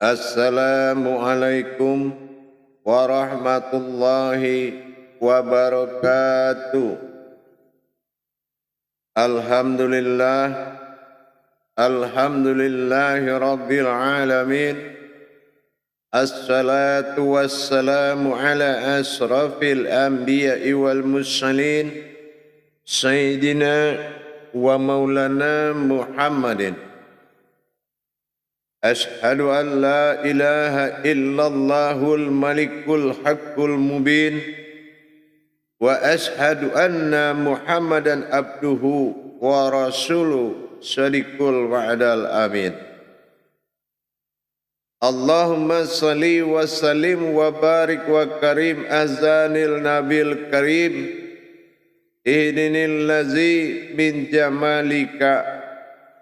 Assalamualaikum warahmatullahi wabarakatuh. Alhamdulillahi rabbil alamin. Assalatu wassalamu ala asrafil anbiya'i wal mursalin Sayyidina wa maulana Muhammadin. Ashhadu an la ilaha illallahul malikul haqqul mubin wa ashhadu anna Muhammadan abduhu wa rasuluhu sadiqul wa'dal amin. Allahumma salli wa sallim wa barik wa karim azanil nabil karim ihdinil lazi min jamalika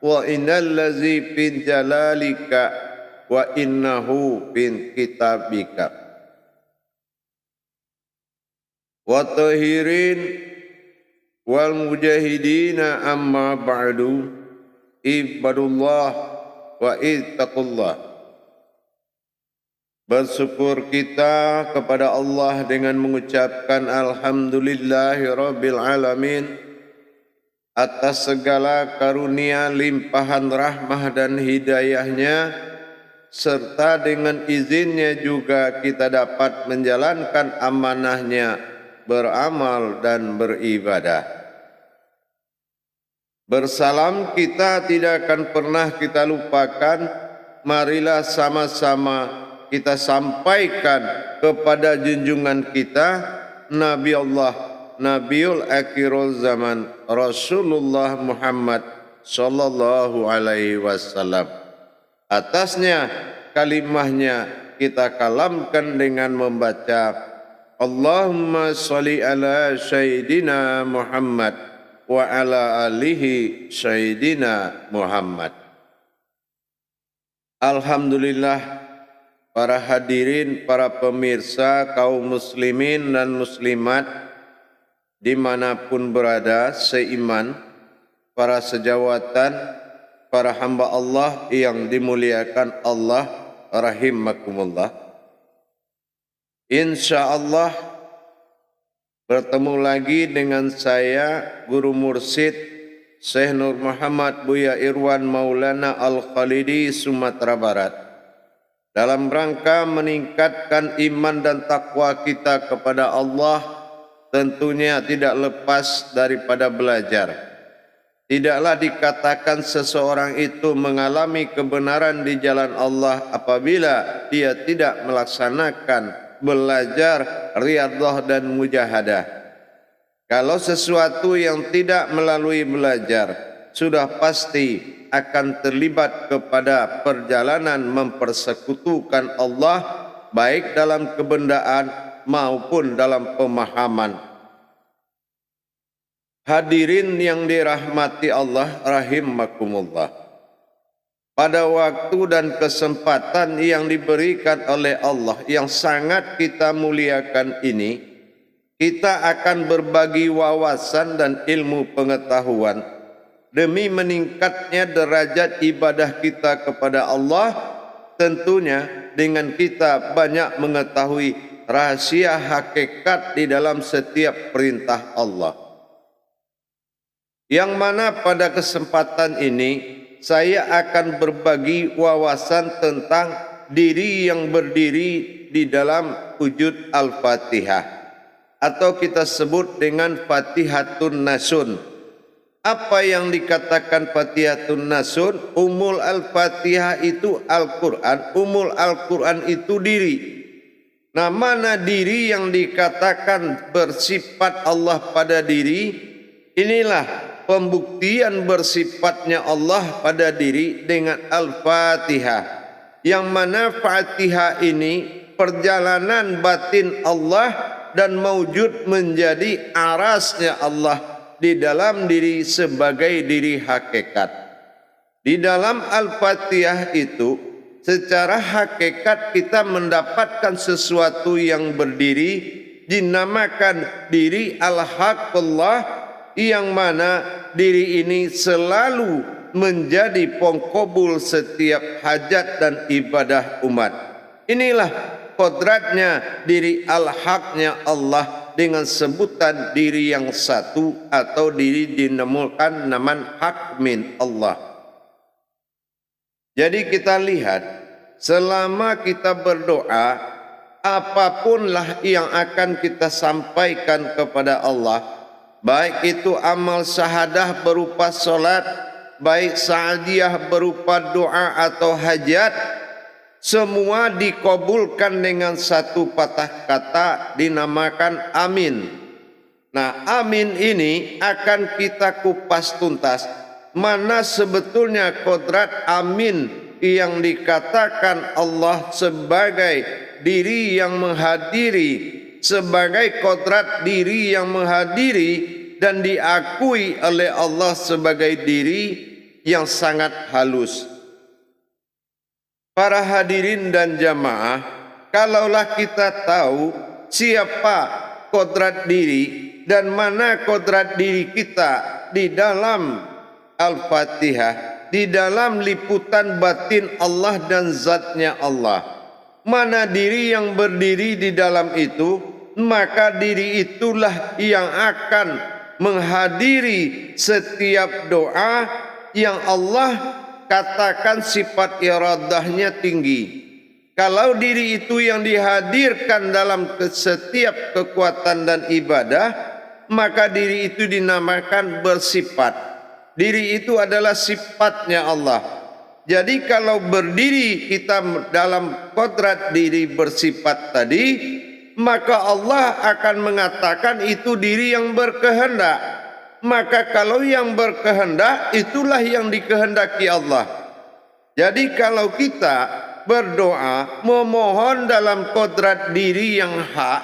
wa innal lazi bin jalalika wa innahu bin kitabika wa tahirin wal mujahidina amma ba'du ibadullah wa ittaqullah. Bersyukur kita kepada Allah dengan mengucapkan alhamdulillahi rabbil alamin atas segala karunia limpahan rahmah dan hidayahnya, serta dengan izinnya juga kita dapat menjalankan amanahnya, beramal dan beribadah. Bersalam kita tidak akan pernah kita lupakan. Marilah sama-sama kita sampaikan kepada junjungan kita, Nabi Allah, Nabiul Akhirul Zaman, Rasulullah Muhammad sallallahu alaihi wasallam. Atasnya kalimahnya kita kalamkan dengan membaca Allahumma sholli ala Sayyidina Muhammad wa ala alihi Sayyidina Muhammad. Alhamdulillah, para hadirin, para pemirsa, kaum muslimin dan muslimat dimanapun berada seiman, para sejawatan, para hamba Allah yang dimuliakan Allah rahimakumullah. InsyaAllah bertemu lagi dengan saya, Guru Mursyid Syekh Nur Muhammad Buya Irwan Maulana Al-Khalidi, Sumatera Barat, dalam rangka meningkatkan iman dan takwa kita kepada Allah. Tentunya tidak lepas daripada belajar. Tidaklah dikatakan seseorang itu mengalami kebenaran di jalan Allah apabila dia tidak melaksanakan belajar, riyadhah dan mujahadah. Kalau sesuatu yang tidak melalui belajar, sudah pasti akan terlibat kepada perjalanan mempersekutukan Allah, baik dalam kebendaan maupun dalam pemahaman. Hadirin yang dirahmati Allah rahimakumullah, pada waktu dan kesempatan yang diberikan oleh Allah yang sangat kita muliakan ini, kita akan berbagi wawasan dan ilmu pengetahuan demi meningkatnya derajat ibadah kita kepada Allah, tentunya dengan kita banyak mengetahui rahasia hakikat di dalam setiap perintah Allah. Yang mana pada kesempatan ini saya akan berbagi wawasan tentang diri yang berdiri di dalam wujud Al-Fatihah, atau kita sebut dengan Fatihatun Nasun. Apa yang dikatakan Fatihatun Nasun? Umul Al-Fatihah itu Al-Quran, umul Al-Quran itu diri. Nah, mana diri yang dikatakan bersifat Allah pada diri? Inilah pembuktian bersifatnya Allah pada diri dengan Al-Fatihah. Yang mana Fatihah ini perjalanan batin Allah dan maujud menjadi arasnya Allah di dalam diri sebagai diri hakikat. Di dalam Al-Fatihah itu secara hakikat kita mendapatkan sesuatu yang berdiri, dinamakan diri Al-Haqqullah, yang mana diri ini selalu menjadi pengkabul setiap hajat dan ibadah umat. Inilah kodratnya diri al-haqnya Allah dengan sebutan diri yang satu atau diri dinamakan naman haq min Allah. Jadi kita lihat selama kita berdoa, apapunlah yang akan kita sampaikan kepada Allah, baik itu amal syahadah berupa solat, baik sa'adiyah berupa doa atau hajat, semua dikabulkan dengan satu patah kata dinamakan amin. Nah, amin ini akan kita kupas tuntas mana sebetulnya kodrat amin yang dikatakan Allah sebagai diri yang menghadiri, sebagai kodrat diri yang menghadiri dan diakui oleh Allah sebagai diri yang sangat halus. Para hadirin dan jamaah, kalaulah kita tahu siapa kodrat diri dan mana kodrat diri kita di dalam Al-Fatihah, di dalam liputan batin Allah dan zatnya Allah, mana diri yang berdiri di dalam itu, maka diri itulah yang akan menghadiri setiap doa yang Allah katakan sifat iradahnya tinggi. Kalau diri itu yang dihadirkan dalam setiap kekuatan dan ibadah, maka diri itu dinamakan bersifat. Diri itu adalah sifatnya Allah. Jadi kalau berdiri kita dalam kodrat diri bersifat tadi, maka Allah akan mengatakan itu diri yang berkehendak. Maka kalau yang berkehendak, itulah yang dikehendaki Allah. Jadi kalau kita berdoa memohon dalam kodrat diri yang hak,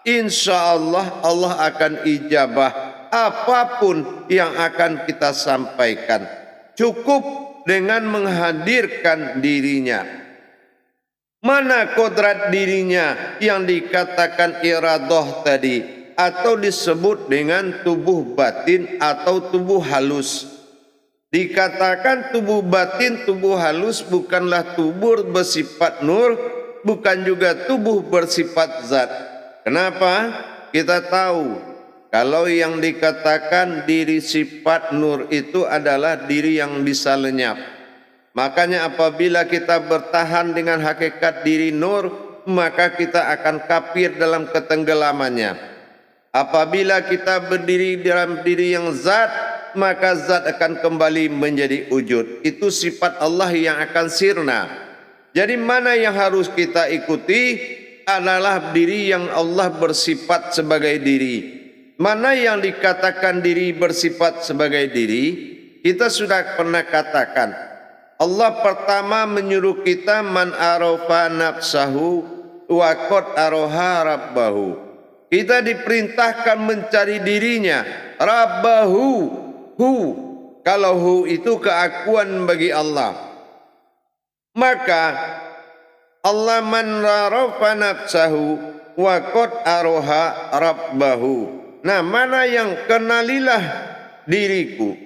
insya Allah Allah akan ijabah apapun yang akan kita sampaikan. Cukup dengan menghadirkan dirinya. Mana kodrat dirinya yang dikatakan iradah tadi, atau disebut dengan tubuh batin atau tubuh halus. Dikatakan tubuh batin, tubuh halus bukanlah tubuh bersifat nur, bukan juga tubuh bersifat zat. Kenapa? Kita tahu kalau yang dikatakan diri sifat nur itu adalah diri yang bisa lenyap. Makanya apabila kita bertahan dengan hakikat diri nur, maka kita akan kafir dalam ketenggelamannya. Apabila kita berdiri dalam diri yang zat, maka zat akan kembali menjadi wujud. Itu sifat Allah yang akan sirna. Jadi mana yang harus kita ikuti adalah diri yang Allah bersifat sebagai diri. Mana yang dikatakan diri bersifat sebagai diri, kita sudah pernah katakan. Allah pertama menyuruh kita man arafa nafsahu wa qad araha rabbahu. Kita diperintahkan mencari dirinya, rabbahu, hu. Kalau hu itu keakuan bagi Allah. Maka Allah man arafa nafsahu wa qad araha rabbahu. Nah, mana yang kenalilah diriku?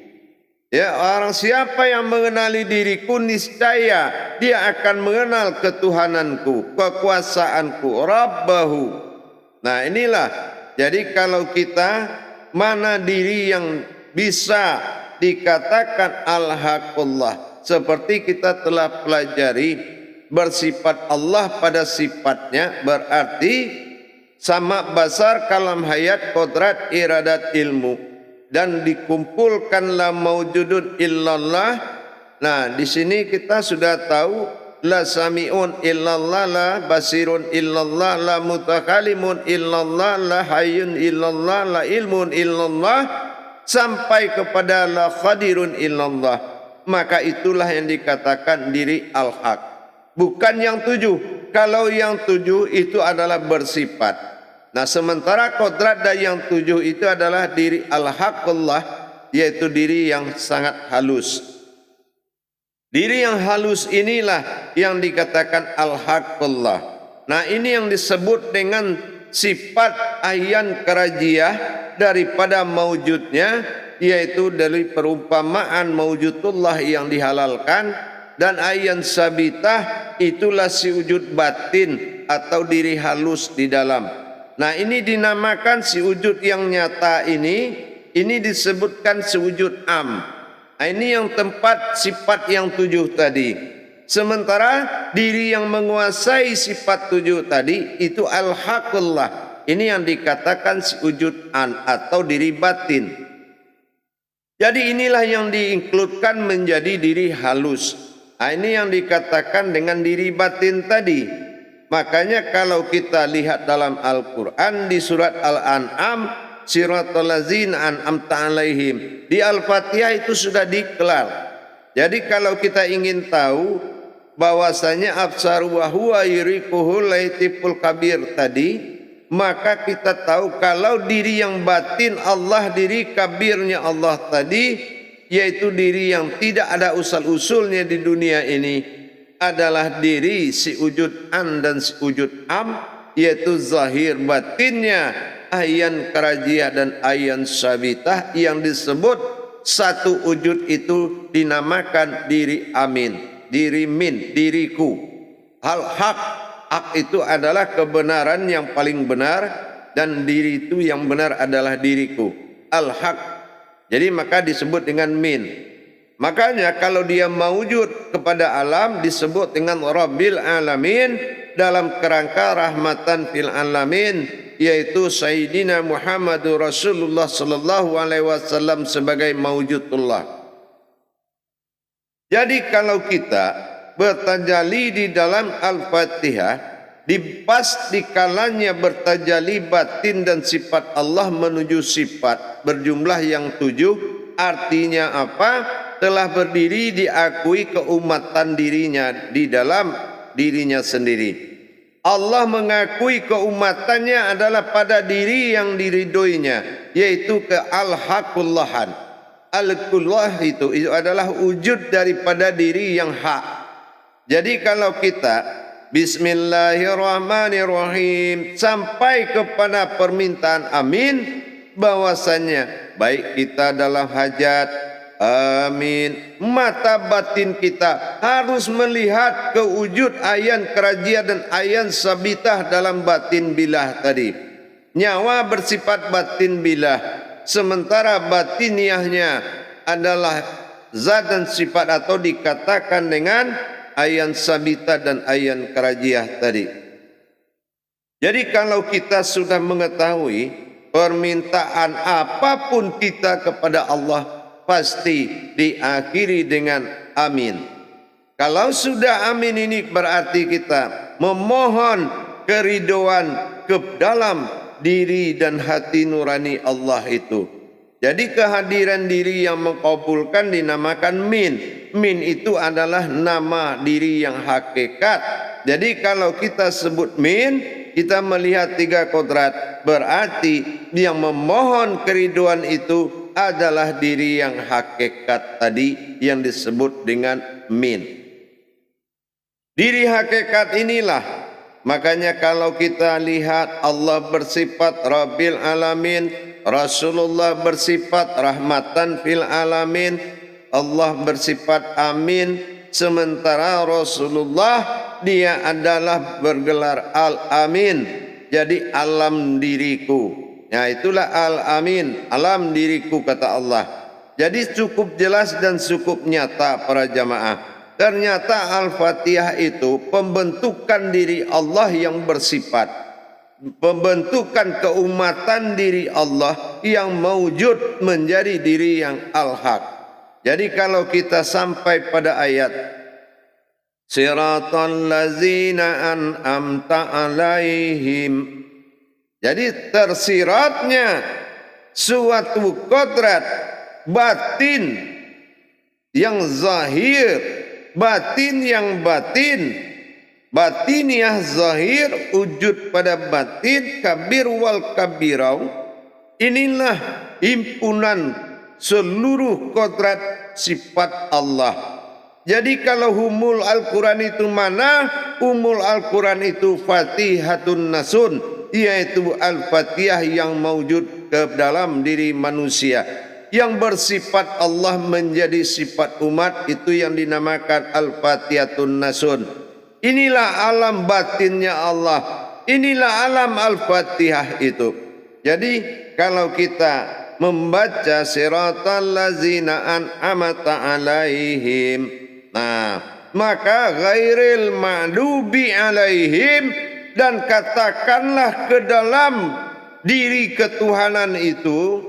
Ya, orang siapa yang mengenali diriku, niscaya dia akan mengenal ketuhananku, kekuasaanku, Rabbahu. Nah, inilah. Jadi kalau kita mana diri yang bisa dikatakan al-haqullah, seperti kita telah pelajari bersifat Allah pada sifatnya, berarti sama basar kalam hayat kodrat iradat ilmu, dan dikumpulkanlah maujudun illallah. Nah, di sini kita sudah tahu la sami'un illallah, la basirun illallah, la mutakalimun illallah, la hayyun illallah, la ilmun illallah, sampai kepada la qadirun illallah. Maka itulah yang dikatakan diri al-haq, bukan yang tujuh. Kalau yang tujuh itu adalah bersifat. Nah, sementara kodrat dari yang tujuh itu adalah diri al-haqullah, yaitu diri yang sangat halus. Diri yang halus inilah yang dikatakan al-haqullah. Nah, ini yang disebut dengan sifat ayan kerajiah daripada maujudnya, yaitu dari perumpamaan mawjudullah yang dihalalkan, dan ayan sabitah itulah si wujud batin atau diri halus di dalam. Nah, ini dinamakan si wujud yang nyata ini disebutkan sewujud am. Nah, ini yang tempat sifat yang 7 tadi. Sementara diri yang menguasai sifat 7 tadi itu al-haqullah. Ini yang dikatakan si wujud an atau diri batin. Jadi inilah yang diinkludkan menjadi diri halus. Nah, ini yang dikatakan dengan diri batin tadi. Makanya kalau kita lihat dalam Al-Quran di surat Al-An'am, siratal ladzina an'amta alaihim, di Al-Fatihah itu sudah dikelar. Jadi kalau kita ingin tahu bahwasanya absaru wa huwa yurikuhul laitiful kabir tadi, maka kita tahu kalau diri yang batin Allah, diri kabirnya Allah tadi, yaitu diri yang tidak ada usal-usulnya di dunia ini, adalah diri si wujud an dan si wujud am, yaitu zahir batinnya ayan karajiyah dan ayan sabitah, yang disebut satu wujud itu dinamakan diri amin, diri min, diriku. Al-haq, hak itu adalah kebenaran yang paling benar, dan diri itu yang benar adalah diriku. Al-haq. Jadi maka disebut dengan min. Makanya kalau dia mawujud kepada alam disebut dengan Rabbil Alamin, dalam kerangka rahmatan fil alamin, yaitu Sayyidina Muhammadur Rasulullah sallallahu alaihi wasallam sebagai mawujudullah. Jadi kalau kita bertajalli di dalam Al-Fatihah, pas di kalanya bertajalli batin dan sifat Allah menuju sifat berjumlah yang 7, artinya apa? Telah berdiri diakui keumatan dirinya di dalam dirinya sendiri. Allah mengakui keumatannya adalah pada diri yang diridhoinya, yaitu ke al-haqullahan. Al-kullah itu adalah wujud daripada diri yang hak. Jadi kalau kita Bismillahirrahmanirrahim sampai kepada permintaan amin, bahwasannya baik kita dalam hajat, amin, mata batin kita harus melihat ke wujud ayan kerajia dan ayan sabitah dalam batin bilah tadi. Nyawa bersifat batin bilah, sementara batiniahnya adalah zat dan sifat atau dikatakan dengan ayan sabitah dan ayan kerajiah tadi. Jadi kalau kita sudah mengetahui permintaan apapun kita kepada Allah pasti diakhiri dengan amin. Kalau sudah amin ini berarti kita memohon keridhaan ke dalam diri dan hati nurani Allah itu. Jadi kehadiran diri yang mengabulkan dinamakan min. Min itu adalah nama diri yang hakikat. Jadi kalau kita sebut min, kita melihat 3 kodrat, berarti yang memohon keridhaan itu adalah diri yang hakikat tadi yang disebut dengan min. Diri hakikat inilah, makanya kalau kita lihat Allah bersifat Rabbil Alamin, Rasulullah bersifat rahmatan fil alamin, Allah bersifat amin, sementara Rasulullah dia adalah bergelar al-amin, jadi alam diriku. Ya, itulah al-amin, alam diriku kata Allah. Jadi cukup jelas dan cukup nyata para jamaah. Ternyata Al-Fatihah itu pembentukan diri Allah yang bersifat, pembentukan keumatan diri Allah yang mewujud menjadi diri yang al-haq. Jadi kalau kita sampai pada ayat siratal ladzina an'amta alaihim, jadi tersiratnya suatu kodrat batin yang zahir, batin yang batin, batiniah zahir, wujud pada batin, kabir wal kabirau. Inilah himpunan seluruh kodrat sifat Allah. Jadi kalau humul Al-Quran itu mana? Humul Al-Quran itu Fatihatun Nasun, yaitu Al-Fatihah yang mewujud ke dalam diri manusia. yang bersifat Allah menjadi sifat umat, itu yang dinamakan Al-Fatihatun Nasun. Inilah alam batinnya Allah, inilah alam Al-Fatihah itu. Jadi kalau kita membaca siratal ladzina an'amta alaihim, nah maka ghairil ma'dubi alaihim, dan katakanlah ke dalam diri ketuhanan itu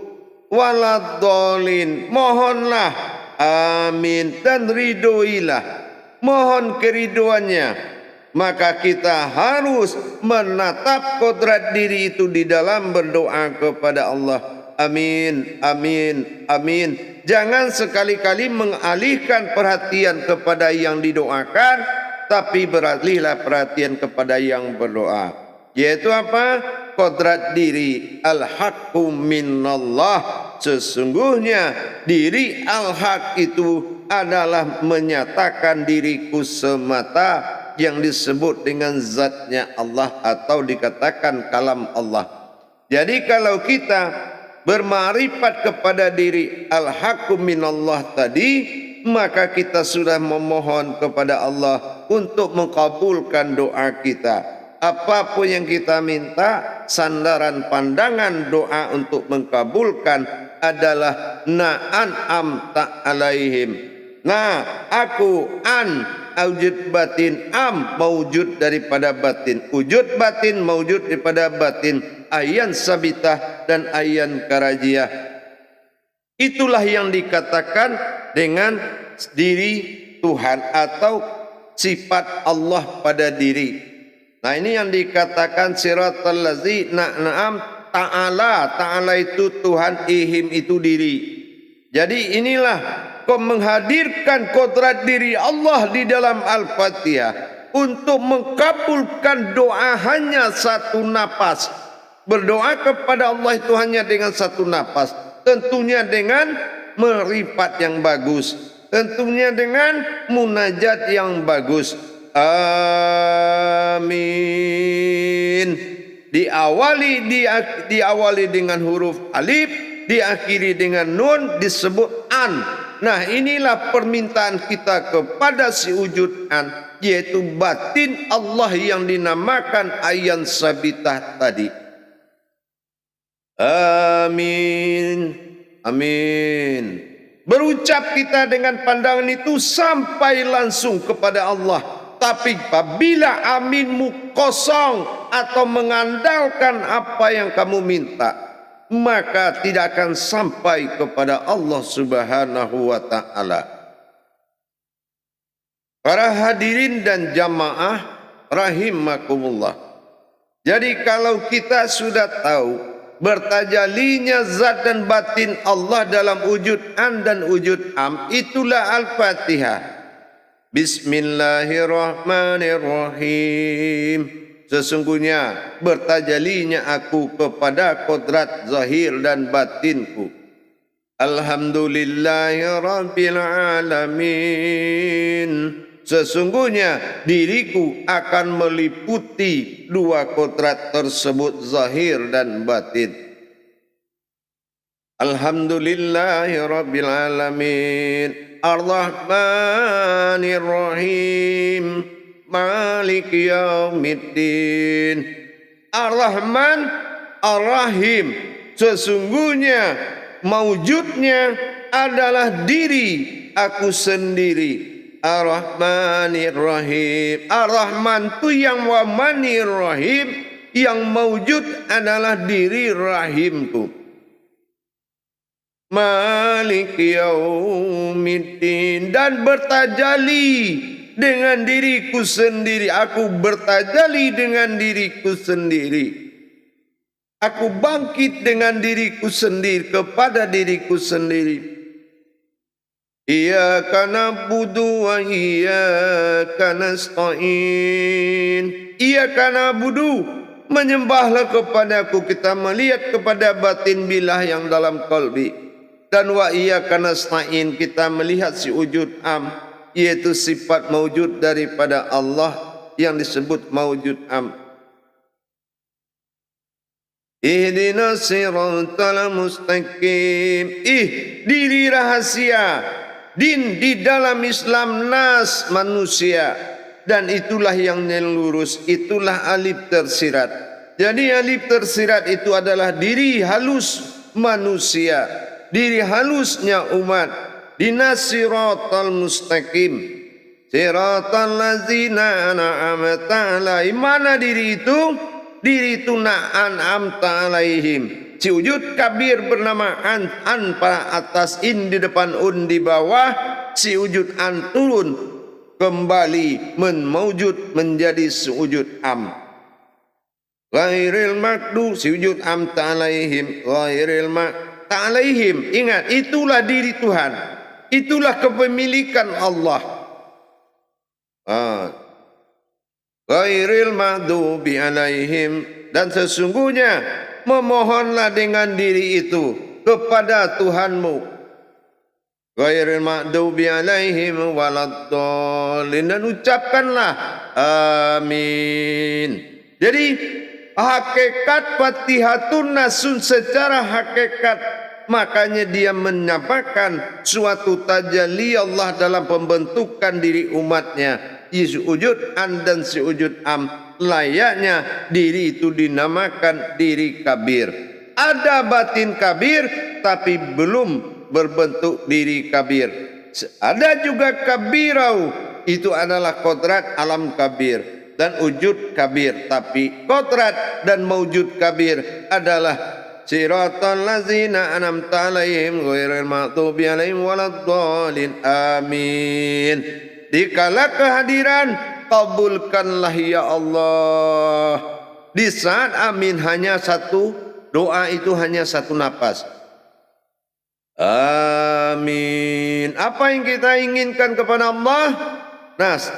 waladhdallin, mohonlah amin dan ridhoilah, mohon keriduannya. Maka kita harus menatap kodrat diri itu di dalam berdoa kepada Allah. Amin, amin, amin. Jangan sekali-kali mengalihkan perhatian kepada yang didoakan, tapi beralihlah perhatian kepada yang berdoa. Yaitu apa? Kodrat diri al-haqqu minallah. Sesungguhnya diri al-haq itu adalah menyatakan diriku semata, yang disebut dengan zatnya Allah atau dikatakan kalam Allah. Jadi kalau kita bermarifat kepada diri al-haqqu minallah tadi, maka kita sudah memohon kepada Allah untuk mengabulkan doa kita. Apapun yang kita minta, sandaran pandangan doa untuk mengkabulkan adalah na'an'amta alaihim. Nah, aku wujud batin, mawujud daripada batin, wujud batin mawujud daripada batin, ayan sabitah dan ayan karajiah. Itulah yang dikatakan dengan diri Tuhan atau sifat Allah pada diri. Nah, ini yang dikatakan siratal ladzina an'amta ta'ala. Ta'ala itu Tuhan, ihim itu diri. Jadi inilah kau menghadirkan kodrat diri Allah di dalam Al-Fatihah untuk mengkabulkan doa hanya satu napas. Berdoa kepada Allah itu hanya dengan satu napas. Tentunya dengan merifat yang bagus, tentunya dengan munajat yang bagus. Amin. Diawali dengan huruf alif, diakhiri dengan nun, disebut an. Nah, inilah permintaan kita kepada si wujud an, yaitu batin Allah yang dinamakan ayan sabitah tadi. Amin, amin. Berucap kita dengan pandangan itu sampai langsung kepada Allah. Tapi apabila aminmu kosong atau mengandalkan apa yang kamu minta, maka tidak akan sampai kepada Allah Subhanahu wa ta'ala. Para hadirin dan jamaah rahimakumullah. Jadi kalau kita sudah tahu bertajalinya zat dan batin Allah dalam wujud an dan wujud am, itulah Al-Fatihah. Bismillahirrahmanirrahim. Sesungguhnya bertajalinya aku kepada kodrat zahir dan batinku. Alhamdulillahirabbil alamin. Sesungguhnya diriku akan meliputi dua kodrat tersebut, zahir dan batin. Alhamdulillahirabbil alamin. Ar-Rahmanir-Rahim, Maliki Yaumiddin. Ar-Rahman, Ar-Rahim. Sesungguhnya mawujudnya adalah diri aku sendiri. Ar-Rahmanir-Rahim. Ar-Rahman itu yang Manir-Rahim, yang mawujud adalah diri rahimku. Maliki Yaumiddin, dan bertajali dengan diriku sendiri. Aku bertajali dengan diriku sendiri. Aku bangkit dengan diriku sendiri kepada diriku sendiri. Iyyaka na'budu wa iyyaka nasta'in. Iyyaka na'budu, menyembahlah kepadaku, kita melihat kepada batin bilah yang dalam qalbi. Dan wa iyyaka nasta'in, kita melihat si wujud am, yaitu sifat mawujud daripada Allah yang disebut mawujud am. Ihdinas siratal mustaqim. Diri rahasia din di dalam Islam nas manusia, dan itulah yang lurus, itulah alif tersirat. Jadi alif tersirat itu adalah diri halus manusia, diri halusnya umat. Dinas siratal mustaqim, siratal ladzina an'amta alaihim. Mana diri itu? Diri itu an'amta alaihim. Si wujud kabir bernama an pada atas, in di depan, un di bawah. Si wujud an turun kembali menwujud menjadi sewujud am. Ghairil maghdubi, si wujud am ta'alaihim, ghairil ta'alaihim. Ingat, itulah diri Tuhan, itulah kepemilikan Allah. Ghairil maghdubi alaihim, dan sesungguhnya memohonlah dengan diri itu kepada Tuhanmu. Ghairil maghdubi alaihim waladdallin, dan ucapkanlah amin. Jadi hakikat Fatihatun Nasun secara hakikat, makanya dia menyamakan suatu tajalli Allah dalam pembentukan diri umatnya. Wujud an dan si wujud am, layaknya diri itu dinamakan diri kabir. Ada batin kabir tapi belum berbentuk diri kabir. Ada juga kabirau, itu adalah kodrat alam kabir dan wujud kabir, tapi kodrat dan mewujud kabir adalah siratal ladzina an'amta alaihim ghairil maghdubi alaihim waladdallin. Amin. Dikala kehadiran, kabulkanlah ya Allah. Di saat amin hanya satu, doa itu hanya satu napas. Amin. Apa yang kita inginkan kepada Allah? Nas,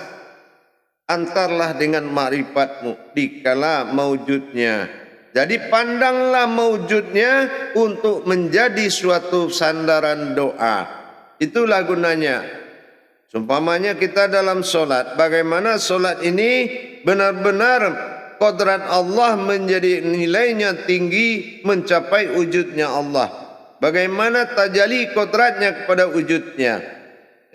antarlah dengan ma'rifatmu dikala maujudnya. Jadi pandanglah maujudnya untuk menjadi suatu sandaran doa. Itulah gunanya. Sumpamanya kita dalam solat, bagaimana solat ini benar-benar kodrat Allah menjadi nilainya tinggi, mencapai wujudnya Allah. Bagaimana tajalli kodratnya kepada wujudnya.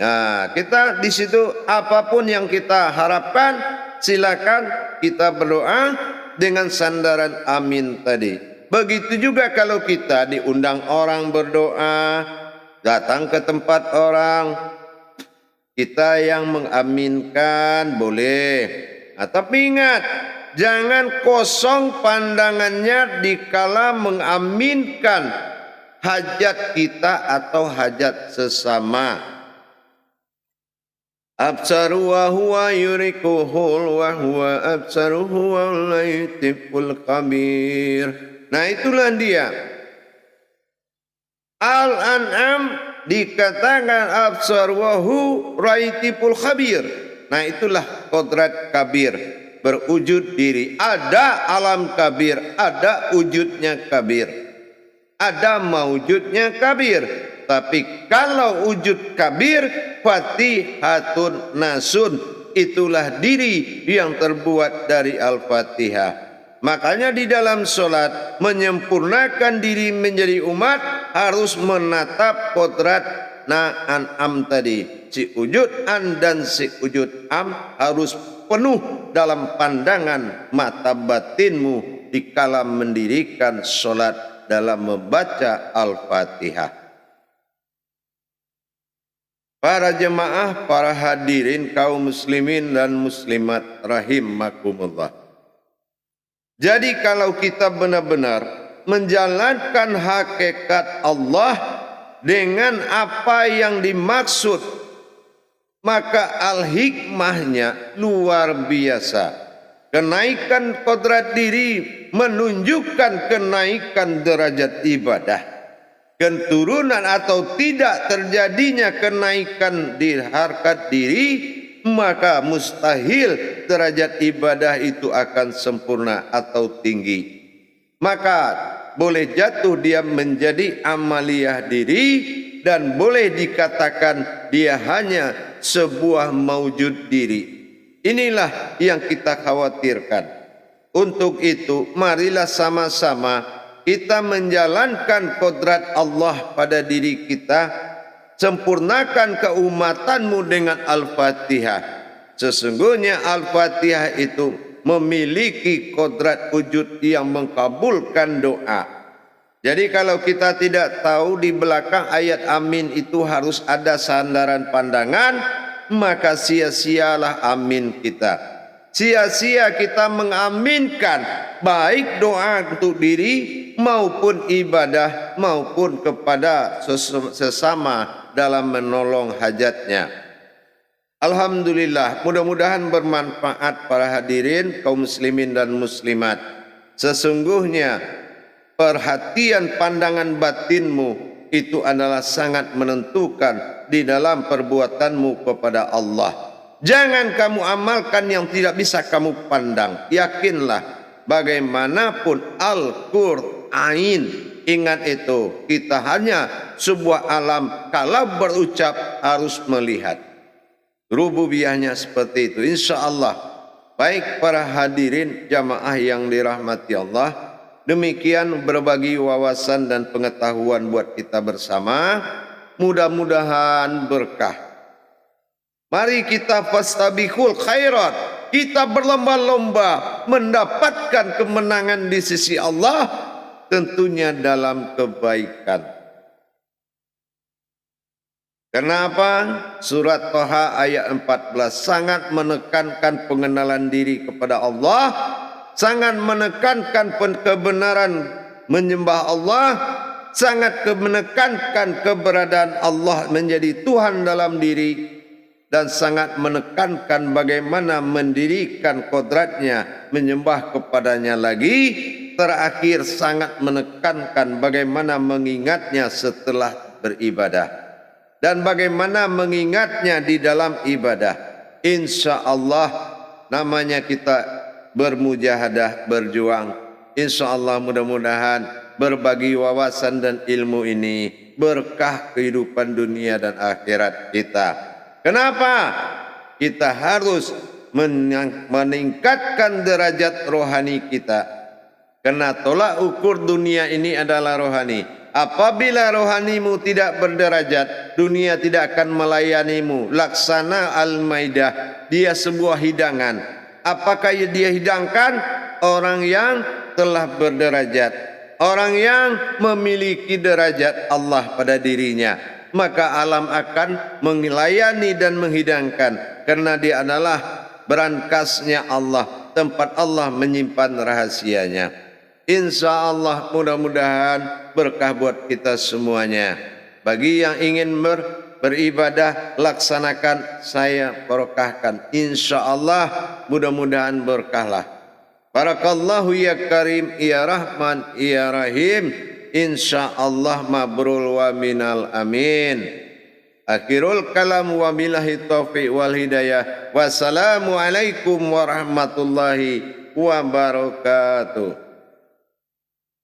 Nah, kita di situ apapun yang kita harapkan, silakan kita berdoa dengan sandaran amin tadi. Begitu juga kalau kita diundang orang berdoa, datang ke tempat orang, kita yang mengaminkan boleh. Nah, tapi ingat, jangan kosong pandangannya dikala mengaminkan hajat kita atau hajat sesama. Absaru wa huwa yurikuhul wa huwa absaruhu wa latiful khabir. Nah, itulah dia. Al-An'am dikatakan absar wahu raitiful khabir. Nah, itulah kodrat kabir, berwujud diri. Ada alam kabir, ada wujudnya kabir, ada mawujudnya kabir. Tapi kalau wujud kabir, Fatihatun Nasun, itulah diri yang terbuat dari Al-Fatihah. Makanya di dalam solat, menyempurnakan diri menjadi umat, harus menatap kodrat na'an-am tadi. Si wujud an dan si wujud am harus penuh dalam pandangan mata batinmu dikala mendirikan solat dalam membaca Al-Fatihah. Para jemaah, para hadirin kaum muslimin dan muslimat rahimakumullah. Jadi kalau kita benar-benar menjalankan hakikat Allah dengan apa yang dimaksud, maka al-hikmahnya luar biasa. Kenaikan kodrat diri menunjukkan kenaikan derajat ibadah. Keturunan atau tidak terjadinya kenaikan di harkat diri, maka mustahil derajat ibadah itu akan sempurna atau tinggi. Maka boleh jatuh dia menjadi amaliyah diri, dan boleh dikatakan dia hanya sebuah maujud diri. Inilah yang kita khawatirkan. Untuk itu marilah sama-sama kita menjalankan kodrat Allah pada diri kita, sempurnakan keumatanmu dengan Al-Fatihah. Sesungguhnya Al-Fatihah itu memiliki kodrat wujud yang mengkabulkan doa. Jadi kalau kita tidak tahu di belakang ayat amin itu harus ada sandaran pandangan, maka sia-sialah amin kita. Sia-sia kita mengaminkan baik doa untuk diri maupun ibadah maupun kepada sesama dalam menolong hajatnya. Alhamdulillah, mudah-mudahan bermanfaat para hadirin kaum muslimin dan muslimat. Sesungguhnya perhatian pandangan batinmu itu adalah sangat menentukan di dalam perbuatanmu kepada Allah. Jangan kamu amalkan yang tidak bisa kamu pandang. Yakinlah bagaimanapun Al-Qur'an, ingat itu, kita hanya sebuah alam, kalau berucap harus melihat. Rububiyahnya seperti itu, insya Allah. Baik para hadirin jamaah yang dirahmati Allah, demikian berbagi wawasan dan pengetahuan buat kita bersama. Mudah-mudahan berkah. Mari kita fastabiqul khairat, kita berlomba-lomba mendapatkan kemenangan di sisi Allah, tentunya dalam kebaikan. Kenapa? Surat Thaha ayat 14 sangat menekankan pengenalan diri kepada Allah, sangat menekankan kebenaran menyembah Allah, sangat menekankan keberadaan Allah menjadi Tuhan dalam diri, dan sangat menekankan bagaimana mendirikan kodratnya menyembah kepadanya lagi. Terakhir sangat menekankan bagaimana mengingatnya setelah beribadah dan bagaimana mengingatnya di dalam ibadah. Insya Allah namanya kita bermujahadah, berjuang. Insya Allah mudah-mudahan berbagi wawasan dan ilmu ini berkah kehidupan dunia dan akhirat kita. Kenapa? Kita harus meningkatkan derajat rohani kita. Karena tolak ukur dunia ini adalah rohani. Apabila rohanimu tidak berderajat, dunia tidak akan melayanimu. Laksana Al-Maidah, dia sebuah hidangan. Apakah dia hidangkan? Orang yang telah berderajat, orang yang memiliki derajat Allah pada dirinya, maka alam akan melayani dan menghidangkan, karena dia adalah berangkasnya Allah, tempat Allah menyimpan rahasianya. Insya Allah mudah-mudahan berkah buat kita semuanya. Bagi yang ingin beribadah, laksanakan, saya barokahkan. Insya Allah mudah-mudahan berkahlah. Barakallahu ya Karim, ya Rahman, ya Rahim. Insya Allah mabrul wa minal amin. Akhirul kalam wa billahi taufiq wal hidayah. Wassalamualaikum warahmatullahi wabarakatuh.